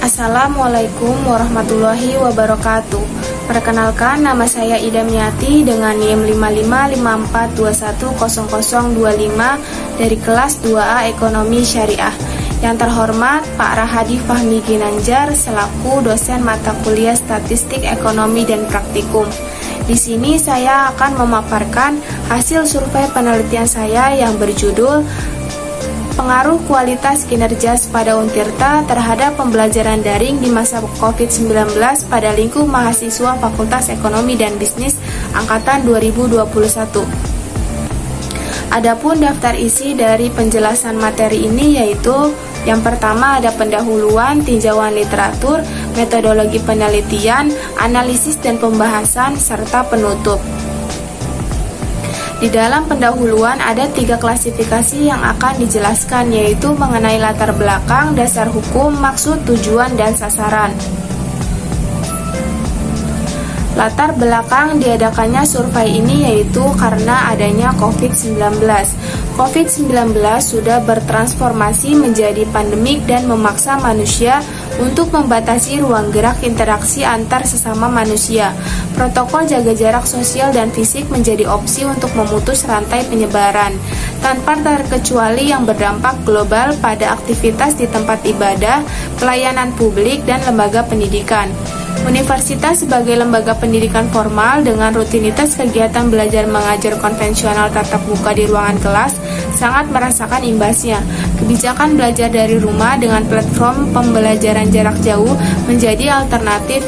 Assalamualaikum warahmatullahi wabarakatuh. Perkenalkan, nama saya Ida Miati dengan NIM 5554210025 dari kelas 2A Ekonomi Syariah. Yang terhormat Pak Rahadi Fahmi Ginanjar selaku dosen mata kuliah Statistik Ekonomi dan Praktikum. Di sini saya akan memaparkan hasil survei penelitian saya yang berjudul Pengaruh Kualitas Kinerja pada Untirta terhadap Pembelajaran Daring di Masa COVID-19 pada Lingkup Mahasiswa Fakultas Ekonomi dan Bisnis Angkatan 2021. Adapun daftar isi dari penjelasan materi ini yaitu yang pertama ada pendahuluan, tinjauan literatur, metodologi penelitian, analisis dan pembahasan, serta penutup. Di dalam pendahuluan ada 3 klasifikasi yang akan dijelaskan, yaitu mengenai latar belakang, dasar hukum, maksud, tujuan, dan sasaran. Latar belakang diadakannya survei ini yaitu karena adanya COVID-19. COVID-19 sudah bertransformasi menjadi pandemik dan memaksa manusia untuk membatasi ruang gerak interaksi antar sesama manusia. Protokol jaga jarak sosial dan fisik menjadi opsi untuk memutus rantai penyebaran, tanpa terkecuali yang berdampak global pada aktivitas di tempat ibadah, pelayanan publik, dan lembaga pendidikan. Universitas sebagai lembaga pendidikan formal dengan rutinitas kegiatan belajar mengajar konvensional tatap muka di ruangan kelas sangat merasakan imbasnya. Kebijakan belajar dari rumah dengan platform pembelajaran jarak jauh menjadi alternatif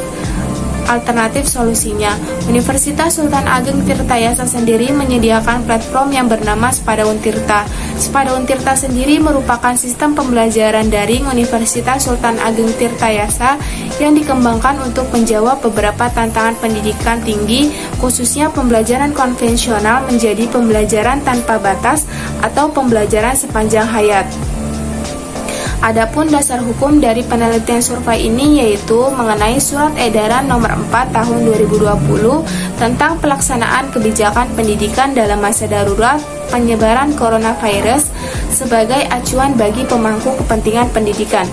solusinya. Universitas Sultan Ageng Tirtayasa sendiri menyediakan platform yang bernama Sepada Untirta. Sepada Untirta sendiri merupakan sistem pembelajaran daring Universitas Sultan Ageng Tirtayasa yang dikembangkan untuk menjawab beberapa tantangan pendidikan tinggi, khususnya pembelajaran konvensional menjadi pembelajaran tanpa batas atau pembelajaran sepanjang hayat. Adapun dasar hukum dari penelitian survei ini yaitu mengenai Surat Edaran Nomor 4 Tahun 2020 tentang pelaksanaan kebijakan pendidikan dalam masa darurat penyebaran coronavirus sebagai acuan bagi pemangku kepentingan pendidikan.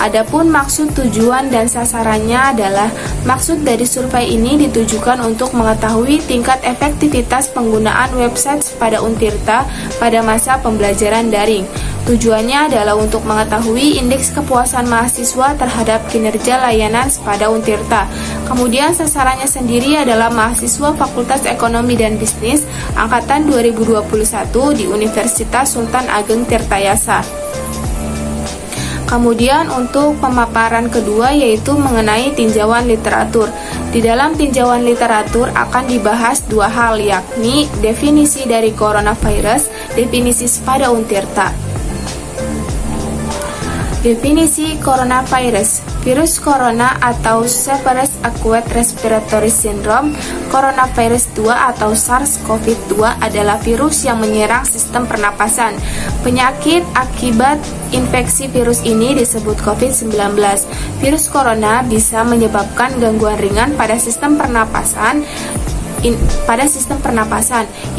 Adapun maksud, tujuan, dan sasarannya adalah maksud dari survei ini ditujukan untuk mengetahui tingkat efektivitas penggunaan website Sepada Untirta pada masa pembelajaran daring. Tujuannya adalah untuk mengetahui indeks kepuasan mahasiswa terhadap kinerja layanan Sepada Untirta. Kemudian sasarannya sendiri adalah mahasiswa Fakultas Ekonomi dan Bisnis Angkatan 2021 di Universitas Sultan Ageng Tirtayasa. Kemudian untuk pemaparan kedua yaitu mengenai tinjauan literatur. Di dalam tinjauan literatur akan dibahas 2 hal, yakni definisi dari coronavirus, definisi Sepada Untirta. Definisi coronavirus: virus corona atau Severe Acute Respiratory Syndrome. Coronavirus 2 atau SARS-CoV-2 adalah virus yang menyerang sistem pernapasan. Penyakit akibat infeksi virus ini disebut COVID-19. Virus corona bisa menyebabkan gangguan ringan pada sistem pernapasan,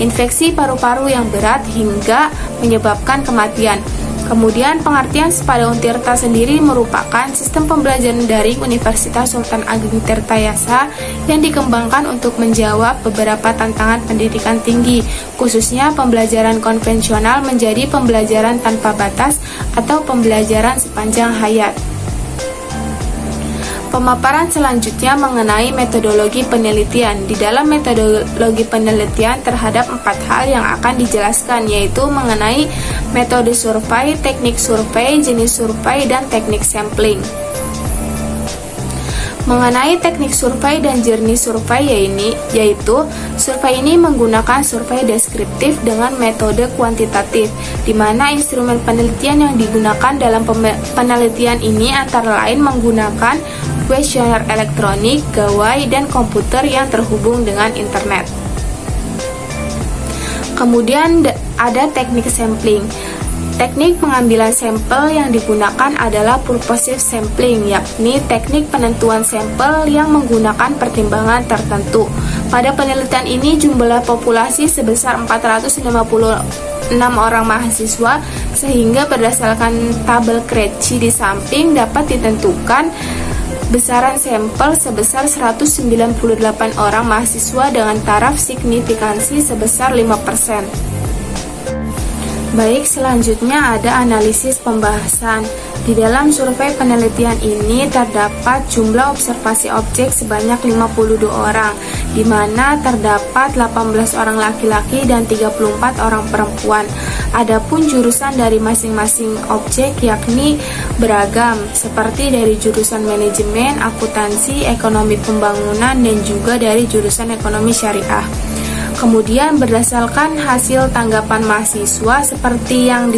infeksi paru-paru yang berat hingga menyebabkan kematian. Kemudian pengertian Sepada Untirta sendiri merupakan sistem pembelajaran daring Universitas Sultan Ageng Tirtayasa yang dikembangkan untuk menjawab beberapa tantangan pendidikan tinggi, khususnya pembelajaran konvensional menjadi pembelajaran tanpa batas atau pembelajaran sepanjang hayat. Pemaparan selanjutnya mengenai metodologi penelitian. Di dalam metodologi penelitian terhadap 4 hal yang akan dijelaskan, yaitu mengenai metode survei, teknik survei, jenis survei, dan teknik sampling. Mengenai teknik survei dan jenis survei yaitu survei ini menggunakan survei deskriptif dengan metode kuantitatif, di mana instrumen penelitian yang digunakan dalam penelitian ini antara lain menggunakan kuesioner elektronik, gawai, dan komputer yang terhubung dengan internet. Kemudian ada teknik sampling. Teknik pengambilan sampel yang digunakan adalah purposive sampling, yakni teknik penentuan sampel yang menggunakan pertimbangan tertentu. Pada penelitian ini jumlah populasi sebesar 450 orang mahasiswa, sehingga berdasarkan tabel Krejci di samping dapat ditentukan besaran sampel sebesar 198 orang mahasiswa dengan taraf signifikansi sebesar 5%. Baik, selanjutnya ada analisis pembahasan. Di dalam survei penelitian ini terdapat jumlah observasi objek sebanyak 52 orang, di mana terdapat 18 orang laki-laki dan 34 orang perempuan. Adapun jurusan dari masing-masing objek yakni beragam, seperti dari jurusan manajemen, akuntansi, ekonomi pembangunan, dan juga dari jurusan ekonomi syariah. Kemudian berdasarkan hasil tanggapan mahasiswa seperti yang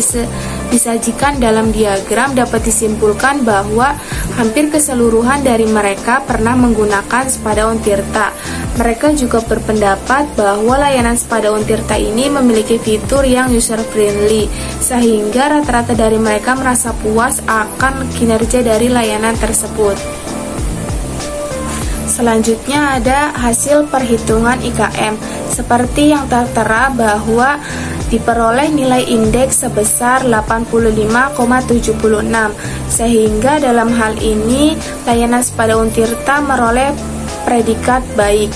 disajikan dalam diagram, dapat disimpulkan bahwa hampir keseluruhan dari mereka pernah menggunakan Sepada Untirta. Mereka juga berpendapat bahwa layanan Sepada Untirta ini memiliki fitur yang user friendly, sehingga rata-rata dari mereka merasa puas akan kinerja dari layanan tersebut. Selanjutnya ada hasil perhitungan IKM. Seperti yang tertera bahwa diperoleh nilai indeks sebesar 85,76, sehingga dalam hal ini layanan Sepada Untirta meroleh predikat baik.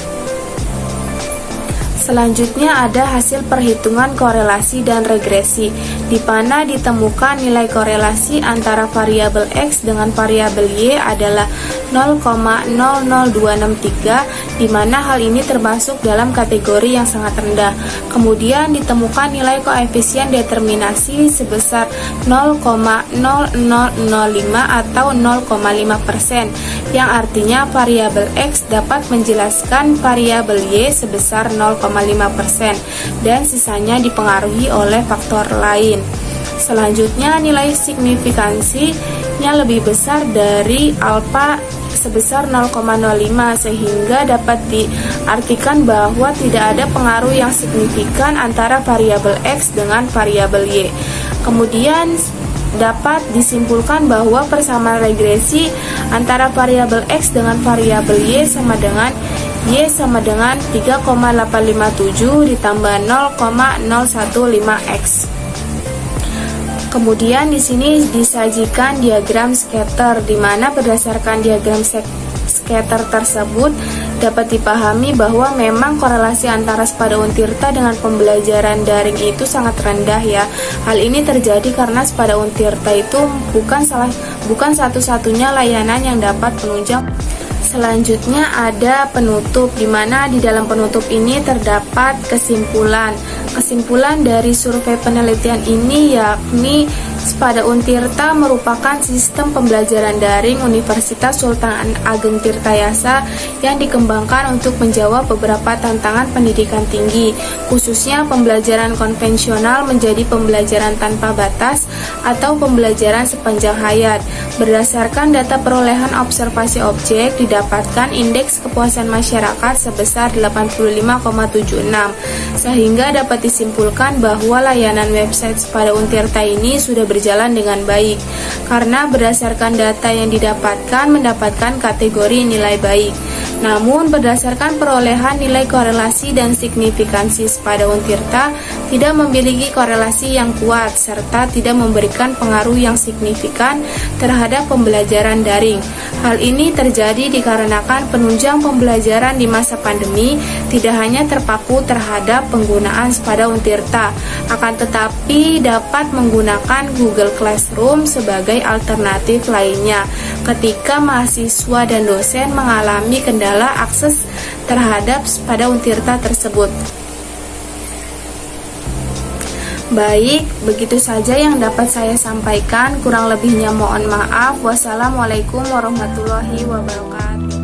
Selanjutnya ada hasil perhitungan korelasi dan regresi, di mana ditemukan nilai korelasi antara variabel X dengan variabel Y adalah 0,00263, di mana hal ini termasuk dalam kategori yang sangat rendah. Kemudian ditemukan nilai koefisien determinasi sebesar 0,0005 atau 0,5%, yang artinya variabel X dapat menjelaskan variabel Y sebesar 0,5%, dan sisanya dipengaruhi oleh faktor lain. Selanjutnya nilai signifikansinya lebih besar dari alfa sebesar 0,05, sehingga dapat diartikan bahwa tidak ada pengaruh yang signifikan antara variabel X dengan variabel Y. Kemudian dapat disimpulkan bahwa persamaan regresi antara variabel X dengan variabel Y sama dengan 3,857 ditambah 0,015x. Kemudian di sini disajikan diagram scatter, di mana berdasarkan diagram scatter tersebut dapat dipahami bahwa memang korelasi antara Sepada Untirta dengan pembelajaran daring itu sangat rendah ya. Hal ini terjadi karena Sepada Untirta itu bukan satu-satunya layanan yang dapat menunjang. Selanjutnya ada penutup, di mana di dalam penutup ini terdapat kesimpulan. Kesimpulan dari survei penelitian ini yakni Sepada Untirta merupakan sistem pembelajaran daring Universitas Sultan Ageng Tirtayasa yang dikembangkan untuk menjawab beberapa tantangan pendidikan tinggi, khususnya pembelajaran konvensional menjadi pembelajaran tanpa batas atau pembelajaran sepanjang hayat. Berdasarkan data perolehan observasi objek, didapatkan indeks kepuasan masyarakat sebesar 85,76, sehingga dapat disimpulkan bahwa layanan website Sepada Untirta ini sudah berjalan dengan baik, karena berdasarkan data yang mendapatkan kategori nilai baik. Namun berdasarkan perolehan nilai korelasi dan signifikansi Sepada Untirta tidak memiliki korelasi yang kuat serta tidak memberikan pengaruh yang signifikan terhadap pembelajaran daring. Hal ini terjadi dikarenakan penunjang pembelajaran di masa pandemi tidak hanya terpaku terhadap penggunaan Sepada Untirta, akan tetapi dapat menggunakan Google Classroom sebagai alternatif lainnya ketika mahasiswa dan dosen mengalami kendala akses terhadap Sepada Untirta tersebut. Baik, begitu saja yang dapat saya sampaikan. Kurang lebihnya mohon maaf. Wassalamualaikum warahmatullahi wabarakatuh.